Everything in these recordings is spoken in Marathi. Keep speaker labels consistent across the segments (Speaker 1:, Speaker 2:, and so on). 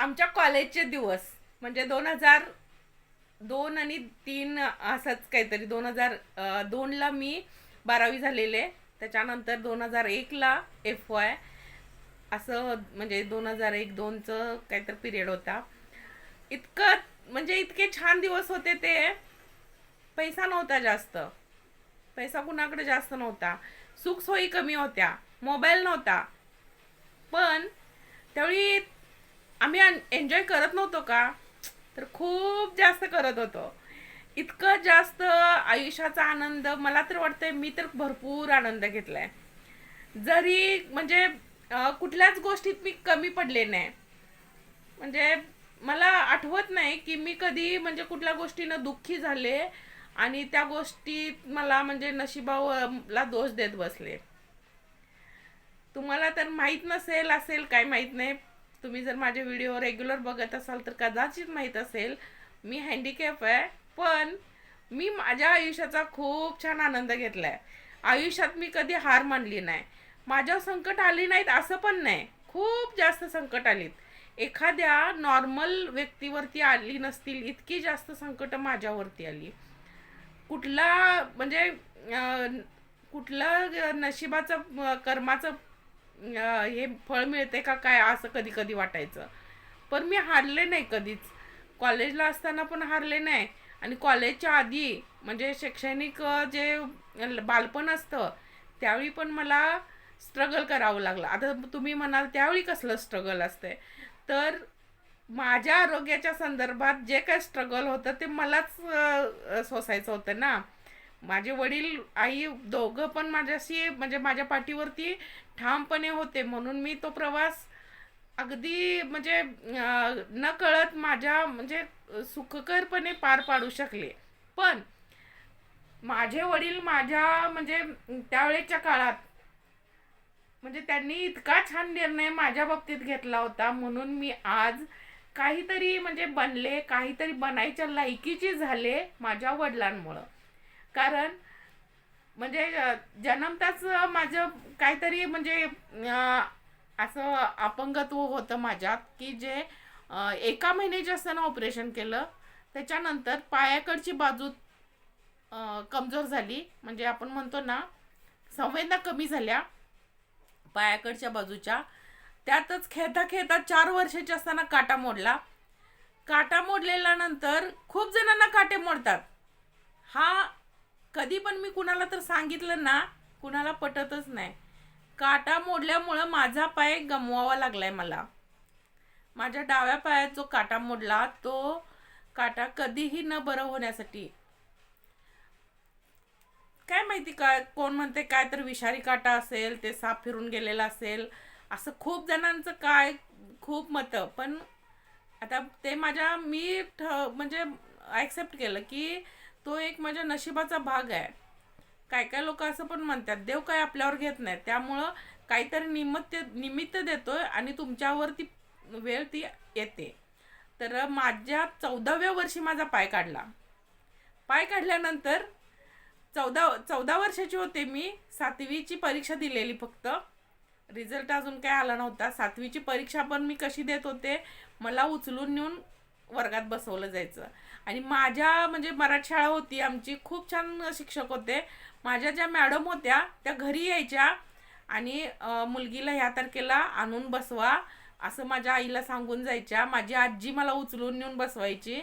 Speaker 1: आमच्या कॉलेजचे दिवस म्हणजे 2002 आणि 3 असंच काहीतरी. 2002ला मी 12वी झालेले. त्याच्यानंतर 2001ला FY असं म्हणजे 2001-2चं काहीतरी पिरियड होता. इतकं म्हणजे इतके छान दिवस होते ते. पैसा नव्हता जास्त, पैसा कुणाकडे जास्त नव्हता, सुखसोयी कमी होत्या, मोबाईल नव्हता. पण त्यावेळी आम्ही एन्जॉय करत नव्हतो का? तर खूप जास्त करत होतो. इतकं जास्त आयुष्याचा आनंद मला तर वाटतंय मी तर भरपूर आनंद घेतलाय. जरी म्हणजे कुठल्याच गोष्टीत मी कमी पडले नाही. म्हणजे मला आठवत नाही की मी कधी म्हणजे कुठल्या गोष्टीनं दुःखी झाले आणि त्या गोष्टीत मला म्हणजे नशिबाला दोष देत बसले. तुम्हाला तर माहीत नसेल असेल काय माहीत नाही. तुम्ही जर माझे व्हिडिओ रेग्युलर बघत असाल तर कदाचित माहीत असेल मी हँडिकॅप आहे. पण मी माझ्या आयुष्याचा खूप छान आनंद घेतलाय. आयुष्यात मी कधी हार मानली नाही. माझ्यावर संकट आली नाहीत असं पण नाही, खूप जास्त संकट आलीत. एखाद्या नॉर्मल व्यक्तीवरती आली नसतील इतकी जास्त संकट माझ्यावरती आली. कुठला म्हणजे कुठलं नशिबाचं कर्माचं हे फळ मिळते का काय असं कधी कधी वाटायचं. पण मी हारले नाही कधीच. कॉलेजला असताना पण हारले नाही. आणि कॉलेजच्या आधी म्हणजे शैक्षणिक जे बालपण असतं त्यावेळी पण मला स्ट्रगल करावं लागलं. आता तुम्ही म्हणाल त्यावेळी कसलं स्ट्रगल असते. तर माझ्या आरोग्याच्या संदर्भात जे काय स्ट्रगल होतं ते मलाच सोसायचं होतं ना. माझे वडील आई दोघं पण माझ्याशी म्हणजे माझ्या पाठीवरती ठामपणे होते म्हणून मी तो प्रवास अगदी म्हणजे न कळत माझ्या म्हणजे सुखकरपणे पार पाडू शकले. पण माझे वडील माझ्या म्हणजे त्यावेळेच्या काळात म्हणजे त्यांनी इतका छान निर्णय माझ्या बाबतीत घेतला होता म्हणून मी आज काहीतरी म्हणजे बनले, काहीतरी बनायच्या लायकीची झाले माझ्या वडिलांमुळं. कारण म्हणजे जन्मताच माझं काहीतरी म्हणजे असं अपंगत्व होतं माझ्यात की जे 1 महिन्याचे असताना ऑपरेशन केलं. त्याच्यानंतर पायाकडची बाजू कमजोर झाली म्हणजे आपण म्हणतो ना संवेदना कमी झाल्या पायाकडच्या बाजूच्या. त्यातच खेळता खेळता 4 वर्षाची असताना काटा मोडला. काटा मोडलेल्या नंतर खूप जणांना काटे मोडतात. हा कधी पण मी कुणाला तर सांगितलं ना कुणाला पटतच नाही. काटा मोडल्यामुळं माझा पाय गमवावा लागलाय मला. माझ्या डाव्या पायात जो काटा मोडला तो काटा कधीही न बरं होण्यासाठी काय माहिती काय कोण म्हणते काय तर विषारी काटा असेल, ते साप फिरून गेलेला असेल, असं खूप जणांचं काय खूप मतं. पण आता ते माझ्या म्हणजे ॲक्सेप्ट केलं की तो एक माझ्या नशिबाचा भाग आहे. काय काय लोक असं पण म्हणतात देव काय आपल्यावर घेत नाही, त्यामुळं काहीतरी निमित्त देतोय आणि तुमच्यावरती वेळ ती येते. तर माझ्या 14व्या वर्षी माझा पाय काढला. पाय काढल्यानंतर 14 वर्षाची होते मी. 7वीची परीक्षा दिलेली फक्त. रिझल्ट अजून काय आला नव्हता. 7वीची परीक्षा पण मी कशी देत होते, मला उचलून नेऊन वर्गात बसवलं जायचं. आणि माझ्या म्हणजे मराठी शाळा होती आमची, खूप छान शिक्षक होते. माझ्या ज्या मॅडम होत्या त्या घरी यायच्या आणि मुलगीला ह्या तारखेला आणून बसवा असं माझ्या आईला सांगून जायच्या. माझी आजी मला उचलून नेऊन बसवायची.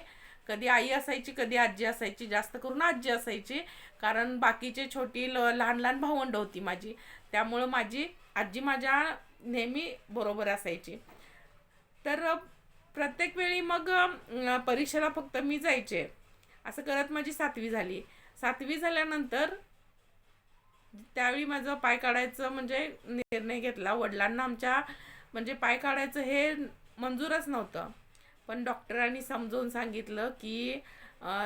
Speaker 1: कधी आई असायची कधी आजी असायची, जास्त करून आजी असायची. कारण बाकीचे छोटी लहान लहान भावंड होती माझी, त्यामुळं माझी आजी माझ्या नेहमी बरोबर असायची. तर प्रत्येक वेळी मग परीक्षेला फक्त मी जायचे. असं करत माझी 7वी झाली. 7वी झाल्यानंतर त्यावेळी माझं पाय काढायचं म्हणजे निर्णय घेतला. वडिलांना आमच्या म्हणजे पाय काढायचं हे मंजूरच नव्हतं. पण डॉक्टरांनी समजावून सांगितलं की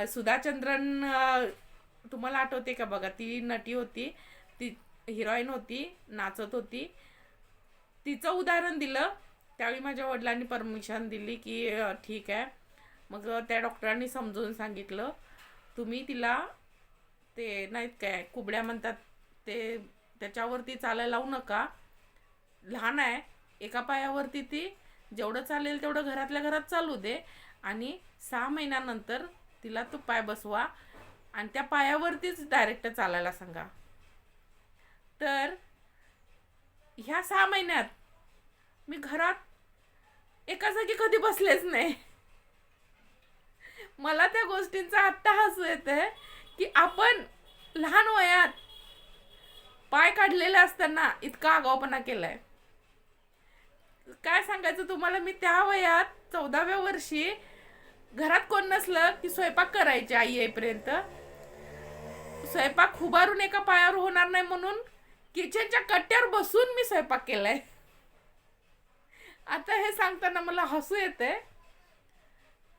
Speaker 1: सुधाचंद्रन तुम्हाला आठवते का बघा, ती नटी होती, ती हिरोईन होती, नाचत होती, तिचं उदाहरण दिलं. त्यावेळी माझ्या वडिलांनी परमिशन दिली की ठीक आहे. मग त्या डॉक्टरांनी समजून सांगितलं तुम्ही तिला ते नाहीत काय कुबड्या म्हणतात ते त्याच्यावरती चालायला लावू नका, लहान आहे, एका पायावरती ती जेवढं चालेल तेवढं घरातल्या घरात चालू दे, आणि 6 महिन्यानंतर तिला तो पाय बसवा आणि त्या पायावरतीच डायरेक्ट चालायला सांगा. तर ह्या 6 महिन्यात मी घरात एका जागी कधी बसलेच नाही. मला त्या गोष्टींचा आत्ता हसू येते की आपण लहान वयात पाय काढलेले असताना इतका आगाऊपणा केलाय. काय सांगायचं तुम्हाला, मी त्या वयात 14व्या वर्षी घरात कोण नसलं की स्वयंपाक करायचे आई येईपर्यंत. स्वयंपाक उभारून एका पायावर होणार नाही म्हणून किचनच्या कट्ट्यावर बसून मी स्वयंपाक केलाय. आता हे सांगताना मला हसू येते.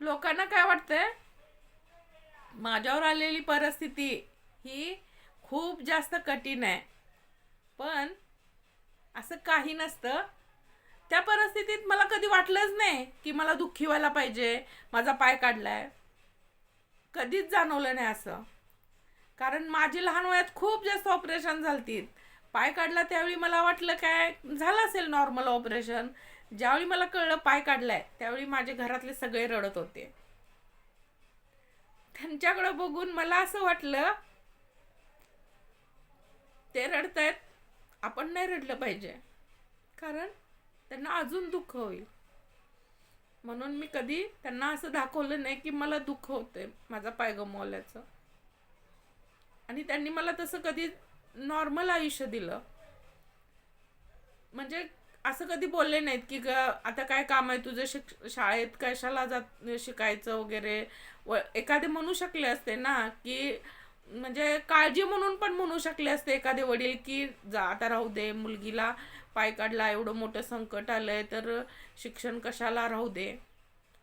Speaker 1: लोकांना काय वाटतंय, माझ्यावर आलेली परिस्थिती ही खूप जास्त कठीण आहे, पण असं काही नसतं. त्या परिस्थितीत मला कधी वाटलंच नाही की मला दुःखी व्हायला पाहिजे, माझा पाय काढलाय. कधीच जाणवलं नाही असं. कारण माझी लहान वयात खूप जास्त ऑपरेशन झालतीत. पाय काढला त्यावेळी मला वाटलं काय झालं असेल नॉर्मल ऑपरेशन. ज्यावेळी मला कळलं पाय काढलाय त्यावेळी माझे घरातले सगळे रडत होते. त्यांच्याकडे बघून मला असं वाटलं ते रडतायत, आपण नाही रडलं पाहिजे, कारण त्यांना अजून दुःख होईल. म्हणून मी कधी त्यांना असं दाखवलं नाही की मला दुःख होतंय माझा पाय गमावल्याचं. आणि त्यांनी मला तसं कधी नॉर्मल आयुष्य दिलं. म्हणजे असं कधी बोलले नाहीत की आता काय काम आहे तुझं, शाळेत कशाला शिकायचं वगैरे. एखादे म्हणू शकले असते ना की, म्हणजे काळजी म्हणून पण म्हणू शकले असते एखादे वडील की जा आता राहू दे, मुलगीला पाय काढला, एवढं मोठं संकट आलंय तर शिक्षण कशाला राहू दे.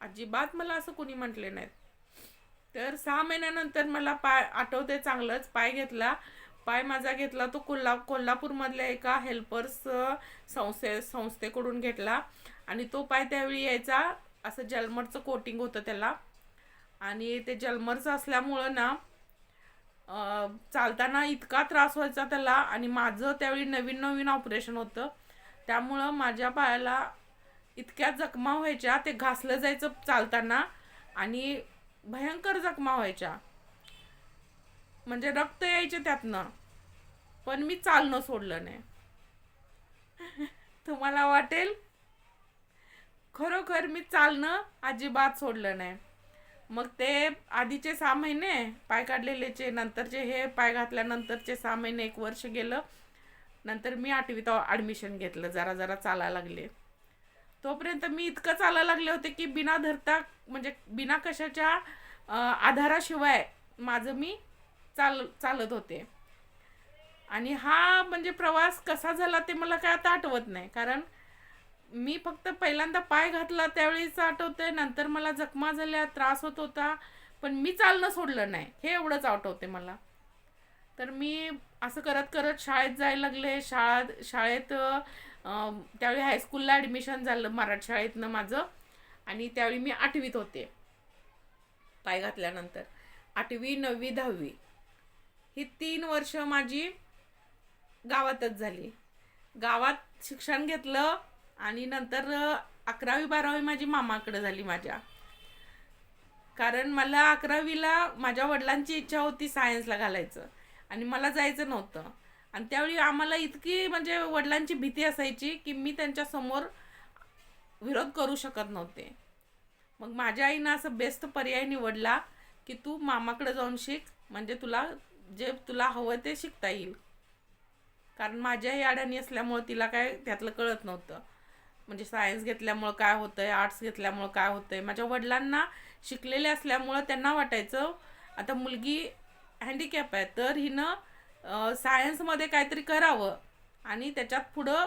Speaker 1: अजिबात मला असं कोणी म्हटले नाहीत. तर 6 महिन्यानंतर मला पाय आठवते चांगलंच, पाय घेतला. पाय माझा घेतला तो कोल्हापूरमधल्या एका हेल्पर्स संस्थेकडून घेतला. आणि तो पाय त्यावेळी यायचा असं जलमरचं कोटिंग होतं त्याला. आणि ते जलमरचं असल्यामुळं ना चालताना इतका त्रास व्हायचा त्याला. आणि माझं त्यावेळी नवीन ऑपरेशन होतं, त्यामुळं माझ्या पायाला इतक्या जखमा व्हायच्या, ते घासलं जायचं चालताना आणि भयंकर जखमा व्हायच्या, म्हणजे रक्त यायचे त्यातनं. पण मी चालणं सोडलं नाही. तुम्हाला वाटेल खरोखर मी चालणं अजिबात सोडलं नाही. मग ते आधीचे 6 महिने पाय काढलेलेचे, नंतरचे हे पाय घातल्यानंतरचे 6 महिने, 1 वर्ष गेलं. नंतर मी 8वीत ॲडमिशन घेतलं, जरा जरा चालायला लागले. तोपर्यंत मी इतकं चालायला लागले होते की बिना धरता, म्हणजे बिना कशाच्या आधाराशिवाय माझं मी चालत होते. आणि हा म्हणजे प्रवास कसा झाला ते मला काय आता आठवत नाही, कारण मी फक्त पहिल्यांदा पाय घातला त्यावेळीच आठवतंय. नंतर मला जखमा झाल्या, त्रास होत होता, पण मी चालणं सोडलं नाही, हे एवढंच आठवते मला. तर मी असं करत करत शाळेत जायला लागले. शाळेत त्यावेळी हायस्कूलला ॲडमिशन झालं मराठी शाळेतनं माझं. आणि त्यावेळी मी 8वीत होते पाय घातल्यानंतर. 8वी, 9वी, 10वी ही 3 वर्ष माझी गावातच झाली. गावात शिक्षण घेतलं आणि नंतर 11वी 12वी माझी मामाकडे झाली माझ्या. कारण मला 11वीला माझ्या वडिलांची इच्छा होती सायन्सला घालायचं आणि मला जायचं नव्हतं. आणि त्यावेळी आम्हाला इतकी म्हणजे वडिलांची भीती असायची की मी त्यांच्यासमोर विरोध करू शकत नव्हते. मग माझ्या आईनं असं बेस्ट पर्याय निवडला की तू मामाकडे जाऊन शिक, म्हणजे जे तुला हवं ते शिकता येईल. कारण माझ्याही अडाणी असल्यामुळं तिला काय त्यातलं कळत नव्हतं, म्हणजे सायन्स घेतल्यामुळं काय होतंय, आर्ट्स घेतल्यामुळं काय होतंय. माझ्या वडिलांना शिकलेले असल्यामुळं त्यांना वाटायचं आता मुलगी हँडिकॅप आहे तर हिनं सायन्समध्ये काहीतरी करावं आणि त्याच्यात पुढं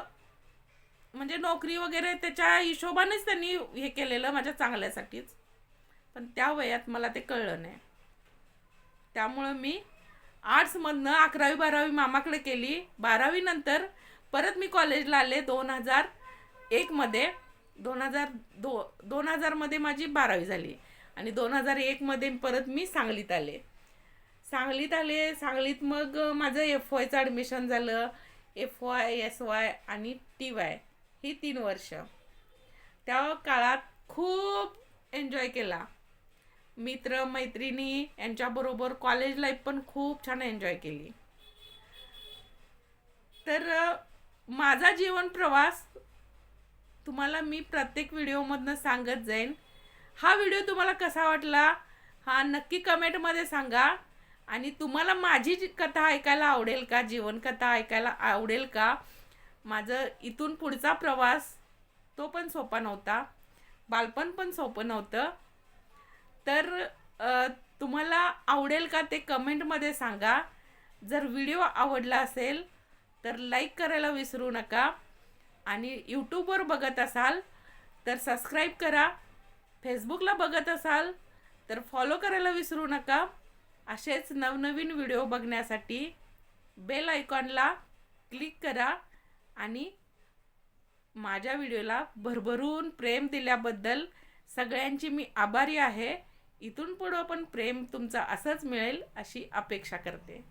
Speaker 1: म्हणजे नोकरी वगैरे त्याच्या हिशोबानेच त्यांनी हे केलेलं माझ्या चांगल्यासाठीच. पण त्या वयात मला ते कळलं नाही. त्यामुळं मी आर्ट्समधनं 11वी 12वी मामाकडे केली. 12वी नंतर परत मी कॉलेजला आले 2001 मध्ये. 2000 मध्ये माझी 12वी झाली आणि 2001 मध्ये परत मी सांगलीत आले. सांगलीत मग माझं FYचं ॲडमिशन झालं. FY, SY आणि TY ही 3 वर्ष. त्या काळात खूप एन्जॉय केला. मित्र मैत्रिणी यांच्याबरोबर कॉलेज लाईफ पण खूप छान एन्जॉय केली. तर माझा जीवन प्रवास तुम्हाला मी प्रत्येक व्हिडिओमधनं सांगत जाईन. हा व्हिडिओ तुम्हाला कसा वाटला हा नक्की कमेंटमध्ये सांगा. आणि तुम्हाला माझी कथा ऐकायला आवडेल का, जीवनकथा ऐकायला आवडेल का? माझं इथून पुढचा प्रवास तो पण सोपा नव्हता, बालपण पण सोपं नव्हतं. तर तुम्हाला आवडेल का ते कमेंटमध्ये सांगा. जर व्हिडिओ आवडला असेल तर लाईक करायला विसरू नका. आणि यूट्यूबवर बघत असाल तर सबस्क्राईब करा. फेसबुकला बघत असाल तर फॉलो करायला विसरू नका. असेच नवनवीन व्हिडिओ बघण्यासाठी बेल आयकॉनला क्लिक करा. आणि माझ्या व्हिडिओला भरभरून प्रेम दिल्याबद्दल सगळ्यांची मी आभारी आहे. इथून पुढं पण प्रेम तुमचं असंच मिळेल अशी अपेक्षा करते.